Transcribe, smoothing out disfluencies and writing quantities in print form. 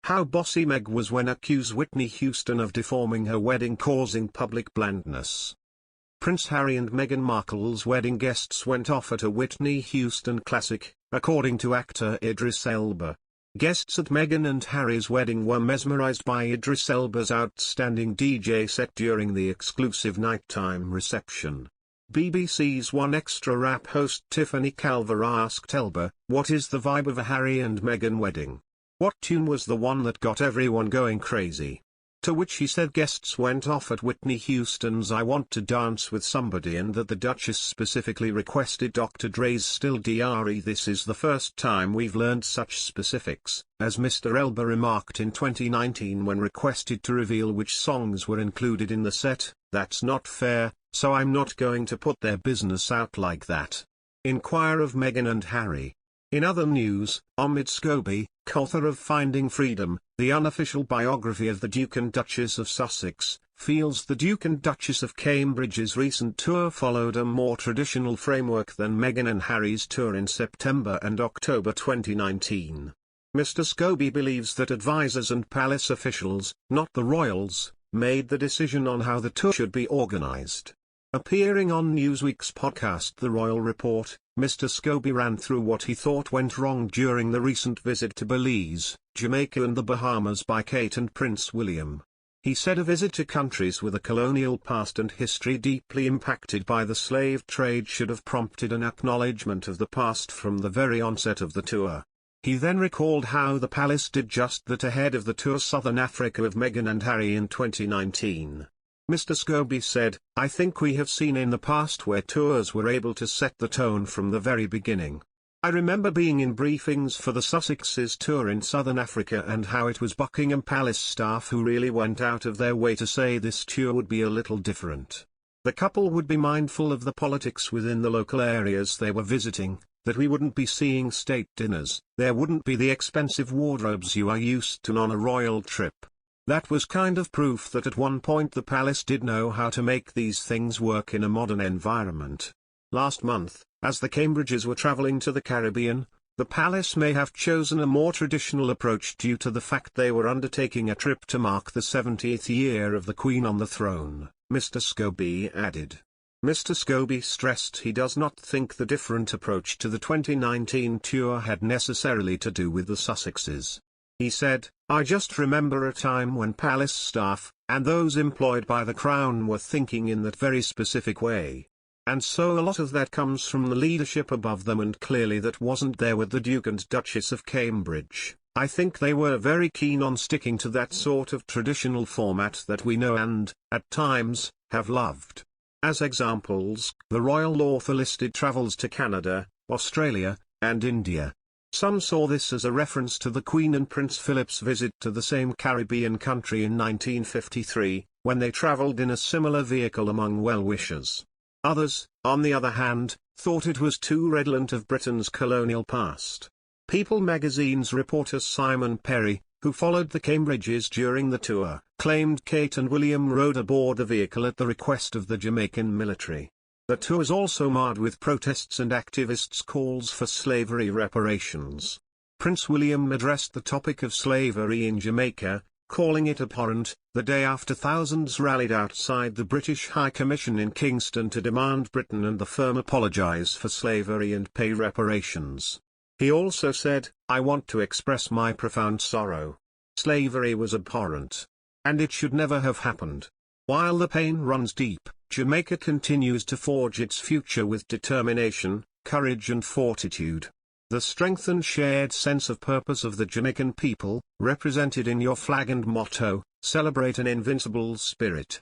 How Bossy MEG was when Accuse Whitney Houston of deforming her wedding causing public blandness. Prince Harry and Meghan Markle's wedding guests went off at a Whitney Houston classic, according to actor Idris Elba. Guests at Meghan and Harry's wedding were mesmerized by Idris Elba's outstanding DJ set during the exclusive nighttime reception. BBC's One Extra Wrap host Tiffany Calver asked Elba, "What is the vibe of a Harry and Meghan wedding? What tune was the one that got everyone going crazy?" To which he said guests went off at Whitney Houston's I Want to Dance with Somebody and that the Duchess specifically requested Dr. Dre's Still Dre. "This is the first time we've learned such specifics," as Mr. Elba remarked in 2019 when requested to reveal which songs were included in the set. "That's not fair, so I'm not going to put their business out like that." Inquire of Meghan and Harry. In other news, Omid Scobie, co-author of Finding Freedom, the unofficial biography of the Duke and Duchess of Sussex, feels the Duke and Duchess of Cambridge's recent tour followed a more traditional framework than Meghan and Harry's tour in September and October 2019. Mr. Scobie believes that advisors and palace officials, not the royals, made the decision on how the tour should be organised. Appearing on Newsweek's podcast The Royal Report, Mr. Scobie ran through what he thought went wrong during the recent visit to Belize, Jamaica and the Bahamas by Kate and Prince William. He said a visit to countries with a colonial past and history deeply impacted by the slave trade should have prompted an acknowledgement of the past from the very onset of the tour. He then recalled how the palace did just that ahead of the tour Southern Africa of Meghan and Harry in 2019. Mr. Scobie said, "I think we have seen in the past where tours were able to set the tone from the very beginning. I remember being in briefings for the Sussex's tour in Southern Africa and how it was Buckingham Palace staff who really went out of their way to say this tour would be a little different. The couple would be mindful of the politics within the local areas they were visiting, that we wouldn't be seeing state dinners, there wouldn't be the expensive wardrobes you are used to on a royal trip. That was kind of proof that at one point the palace did know how to make these things work in a modern environment." Last month, as the Cambridges were travelling to the Caribbean, the palace may have chosen a more traditional approach due to the fact they were undertaking a trip to mark the 70th year of the Queen on the throne, Mr. Scobie added. Mr. Scobie stressed he does not think the different approach to the 2019 tour had necessarily to do with the Sussexes. He said, "I just remember a time when palace staff, and those employed by the Crown were thinking in that very specific way. And so a lot of that comes from the leadership above them and clearly that wasn't there with the Duke and Duchess of Cambridge. I think they were very keen on sticking to that sort of traditional format that we know and, at times, have loved." As examples, the royal author listed travels to Canada, Australia, and India. Some saw this as a reference to the Queen and Prince Philip's visit to the same Caribbean country in 1953, when they travelled in a similar vehicle among well-wishers. Others, on the other hand, thought it was too redolent of Britain's colonial past. People magazine's reporter Simon Perry, who followed the Cambridges during the tour, claimed Kate and William rode aboard the vehicle at the request of the Jamaican military. The tour was also marred with protests and activists' calls for slavery reparations. Prince William addressed the topic of slavery in Jamaica, calling it abhorrent, the day after thousands rallied outside the British High Commission in Kingston to demand Britain and the firm apologise for slavery and pay reparations. He also said, "I want to express my profound sorrow. Slavery was abhorrent. And it should never have happened. While the pain runs deep, Jamaica continues to forge its future with determination, courage and fortitude. The strength and shared sense of purpose of the Jamaican people, represented in your flag and motto, celebrate an invincible spirit.